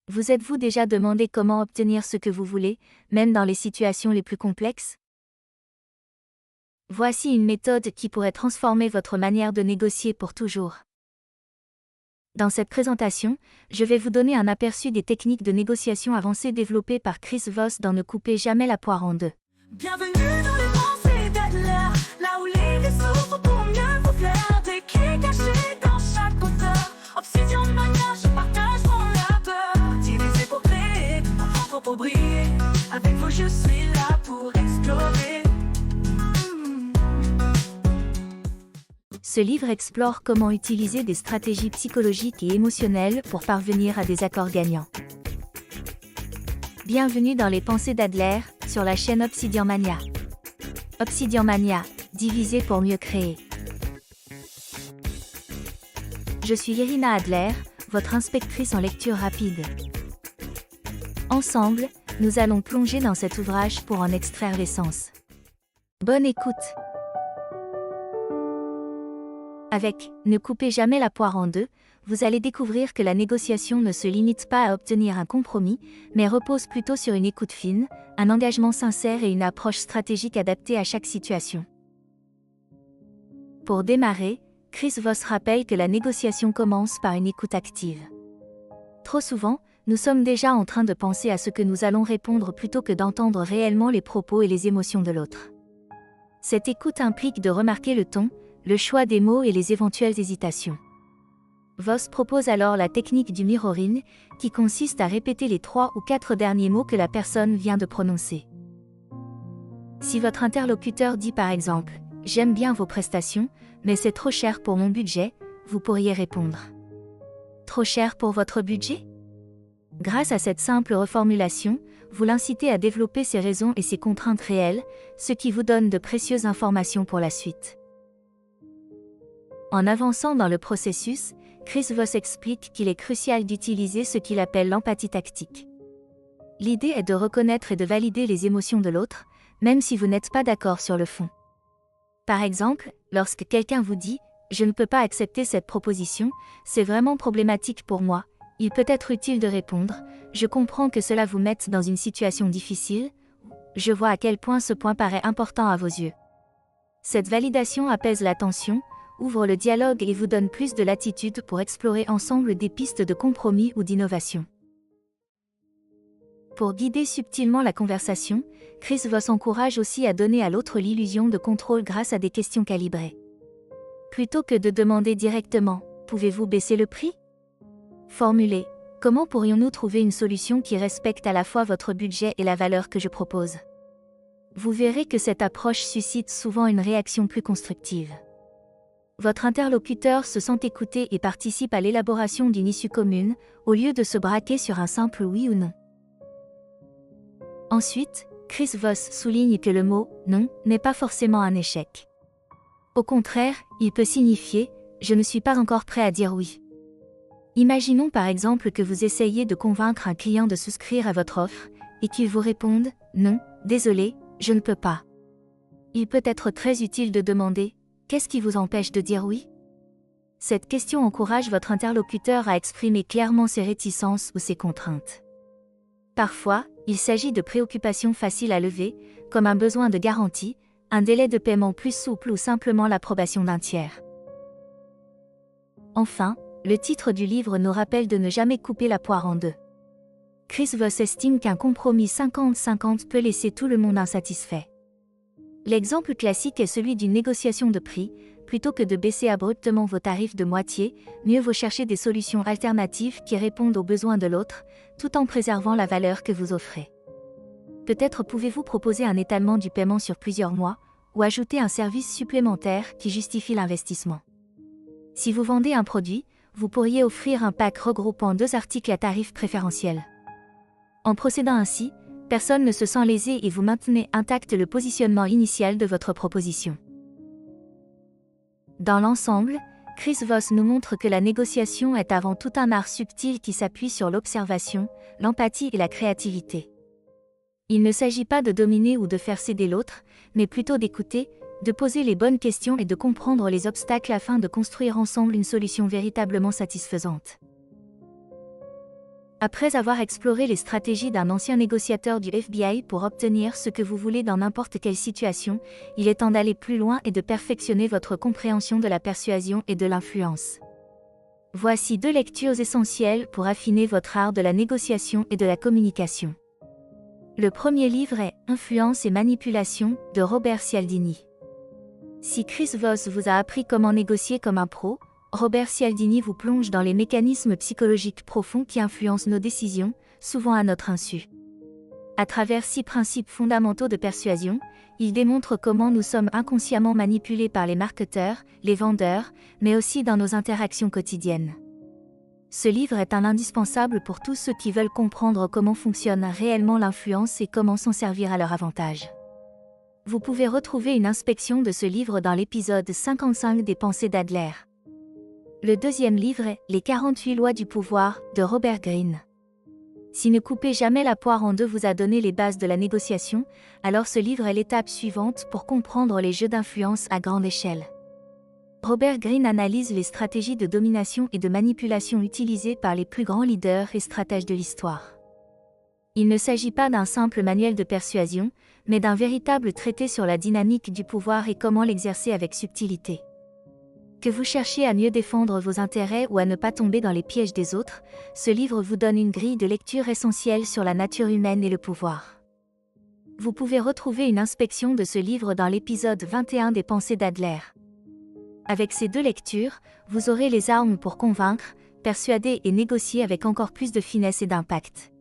Vous êtes-vous déjà demandé comment obtenir ce que vous voulez, même dans les situations les plus complexes? Voici une méthode qui pourrait transformer votre manière de négocier pour toujours. Dans cette présentation, je vais vous donner un aperçu des techniques de négociation avancées développées par Chris Voss dans Ne coupez jamais la poire en deux. Bienvenue dans les pensées d'Adler, là où les vaisseaux sont pour mieux vous faire. Des clés cachées dans chaque auteur. Obsidian Mania, je partage mon labeur. Divisé pour créer, enfant pour briller. Avec vous, je suis là pour explorer. Ce livre explore comment utiliser des stratégies psychologiques et émotionnelles pour parvenir à des accords gagnants. Bienvenue dans les pensées d'Adler, sur la chaîne Obsidian Mania. Obsidian Mania, diviser pour mieux créer. Je suis Irina Adler, votre inspectrice en lecture rapide. Ensemble, nous allons plonger dans cet ouvrage pour en extraire l'essence. Bonne écoute! Avec « Ne coupez jamais la poire en deux », vous allez découvrir que la négociation ne se limite pas à obtenir un compromis, mais repose plutôt sur une écoute fine, un engagement sincère et une approche stratégique adaptée à chaque situation. Pour démarrer, Chris Voss rappelle que la négociation commence par une écoute active. Trop souvent, nous sommes déjà en train de penser à ce que nous allons répondre plutôt que d'entendre réellement les propos et les émotions de l'autre. Cette écoute implique de remarquer le ton, le choix des mots et les éventuelles hésitations. Voss propose alors la technique du mirroring, qui consiste à répéter les 3 ou 4 derniers mots que la personne vient de prononcer. Si votre interlocuteur dit par exemple « J'aime bien vos prestations, mais c'est trop cher pour mon budget », vous pourriez répondre « Trop cher pour votre budget ?» Grâce à cette simple reformulation, vous l'incitez à développer ses raisons et ses contraintes réelles, ce qui vous donne de précieuses informations pour la suite. En avançant dans le processus, Chris Voss explique qu'il est crucial d'utiliser ce qu'il appelle l'empathie tactique. L'idée est de reconnaître et de valider les émotions de l'autre, même si vous n'êtes pas d'accord sur le fond. Par exemple, lorsque quelqu'un vous dit « Je ne peux pas accepter cette proposition, c'est vraiment problématique pour moi », il peut être utile de répondre « Je comprends que cela vous mette dans une situation difficile » ou « Je vois à quel point ce point paraît important à vos yeux ». Cette validation apaise la tension, ouvre le dialogue et vous donne plus de latitude pour explorer ensemble des pistes de compromis ou d'innovation. Pour guider subtilement la conversation, Chris Voss encourage aussi à donner à l'autre l'illusion de contrôle grâce à des questions calibrées. Plutôt que de demander directement « Pouvez-vous baisser le prix ?» Formulez « Comment pourrions-nous trouver une solution qui respecte à la fois votre budget et la valeur que je propose ?» Vous verrez que cette approche suscite souvent une réaction plus constructive. Votre interlocuteur se sent écouté et participe à l'élaboration d'une issue commune, au lieu de se braquer sur un simple oui ou non. Ensuite, Chris Voss souligne que le mot « non » n'est pas forcément un échec. Au contraire, il peut signifier « je ne suis pas encore prêt à dire oui ». Imaginons par exemple que vous essayez de convaincre un client de souscrire à votre offre, et qu'il vous réponde « non, désolé, je ne peux pas ». Il peut être très utile de demander « Qu'est-ce qui vous empêche de dire oui ?» Cette question encourage votre interlocuteur à exprimer clairement ses réticences ou ses contraintes. Parfois, il s'agit de préoccupations faciles à lever, comme un besoin de garantie, un délai de paiement plus souple ou simplement l'approbation d'un tiers. Enfin, le titre du livre nous rappelle de ne jamais couper la poire en deux. Chris Voss estime qu'un compromis 50-50 peut laisser tout le monde insatisfait. L'exemple classique est celui d'une négociation de prix. Plutôt que de baisser abruptement vos tarifs de moitié, mieux vaut chercher des solutions alternatives qui répondent aux besoins de l'autre, tout en préservant la valeur que vous offrez. Peut-être pouvez-vous proposer un étalement du paiement sur plusieurs mois, ou ajouter un service supplémentaire qui justifie l'investissement. Si vous vendez un produit, vous pourriez offrir un pack regroupant 2 articles à tarif préférentiel. En procédant ainsi, personne ne se sent lésé et vous maintenez intact le positionnement initial de votre proposition. Dans l'ensemble, Chris Voss nous montre que la négociation est avant tout un art subtil qui s'appuie sur l'observation, l'empathie et la créativité. Il ne s'agit pas de dominer ou de faire céder l'autre, mais plutôt d'écouter, de poser les bonnes questions et de comprendre les obstacles afin de construire ensemble une solution véritablement satisfaisante. Après avoir exploré les stratégies d'un ancien négociateur du FBI pour obtenir ce que vous voulez dans n'importe quelle situation, il est temps d'aller plus loin et de perfectionner votre compréhension de la persuasion et de l'influence. Voici 2 lectures essentielles pour affiner votre art de la négociation et de la communication. Le premier livre est « Influence et manipulation » de Robert Cialdini. Si Chris Voss vous a appris comment négocier comme un pro, Robert Cialdini vous plonge dans les mécanismes psychologiques profonds qui influencent nos décisions, souvent à notre insu. À travers 6 principes fondamentaux de persuasion, il démontre comment nous sommes inconsciemment manipulés par les marketeurs, les vendeurs, mais aussi dans nos interactions quotidiennes. Ce livre est un indispensable pour tous ceux qui veulent comprendre comment fonctionne réellement l'influence et comment s'en servir à leur avantage. Vous pouvez retrouver une inspection de ce livre dans l'épisode 55 des Pensées d'Adler. Le deuxième livre est « Les 48 lois du pouvoir » de Robert Greene. Si ne coupez jamais la poire en deux vous a donné les bases de la négociation, alors ce livre est l'étape suivante pour comprendre les jeux d'influence à grande échelle. Robert Greene analyse les stratégies de domination et de manipulation utilisées par les plus grands leaders et stratèges de l'histoire. Il ne s'agit pas d'un simple manuel de persuasion, mais d'un véritable traité sur la dynamique du pouvoir et comment l'exercer avec subtilité. Que vous cherchiez à mieux défendre vos intérêts ou à ne pas tomber dans les pièges des autres, ce livre vous donne une grille de lecture essentielle sur la nature humaine et le pouvoir. Vous pouvez retrouver une inspection de ce livre dans l'épisode 21 des Pensées d'Adler. Avec ces 2 lectures, vous aurez les armes pour convaincre, persuader et négocier avec encore plus de finesse et d'impact.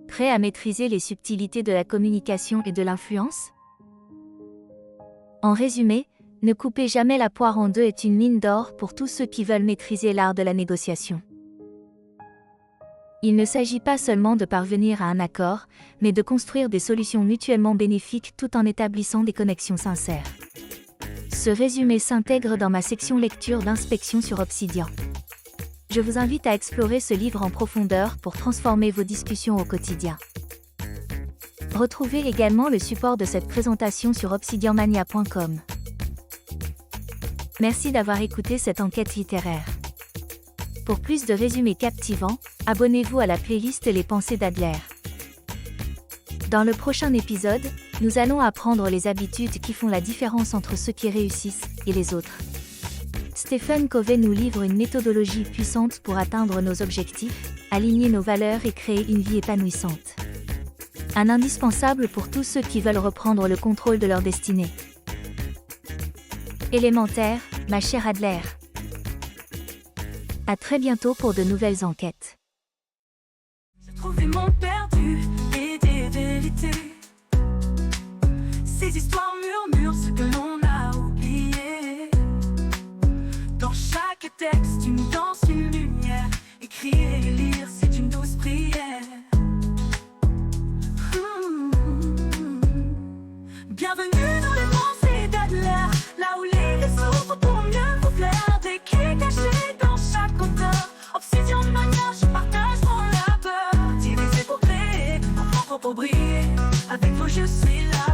Prêt à maîtriser les subtilités de la communication et de l'influence? En résumé, ne coupez jamais la poire en deux est une mine d'or pour tous ceux qui veulent maîtriser l'art de la négociation. Il ne s'agit pas seulement de parvenir à un accord, mais de construire des solutions mutuellement bénéfiques tout en établissant des connexions sincères. Ce résumé s'intègre dans ma section lecture d'inspection sur Obsidian. Je vous invite à explorer ce livre en profondeur pour transformer vos discussions au quotidien. Retrouvez également le support de cette présentation sur obsidianmania.com. Merci d'avoir écouté cette enquête littéraire. Pour plus de résumés captivants, abonnez-vous à la playlist Les Pensées d'Adler. Dans le prochain épisode, nous allons apprendre les habitudes qui font la différence entre ceux qui réussissent et les autres. Stephen Covey nous livre une méthodologie puissante pour atteindre nos objectifs, aligner nos valeurs et créer une vie épanouissante. Un indispensable pour tous ceux qui veulent reprendre le contrôle de leur destinée. Élémentaire, ma chère Adler. À très bientôt pour de nouvelles enquêtes. J'ai trouvé mon perdu et des vérités. Ces histoires murmurent ce que l'on a oublié. Dans chaque texte, une danse, une lumière. Écrire et lire, c'est une douce prière. Bienvenue dans les Pensées d'Adler, là où les s'ouvrent pour mieux vous plaire. Des clés cachées dans chaque auteur. Obsidian Mania, je partage mon labeur. Divisé pour créer, en propre pour briller. Avec vous je suis là.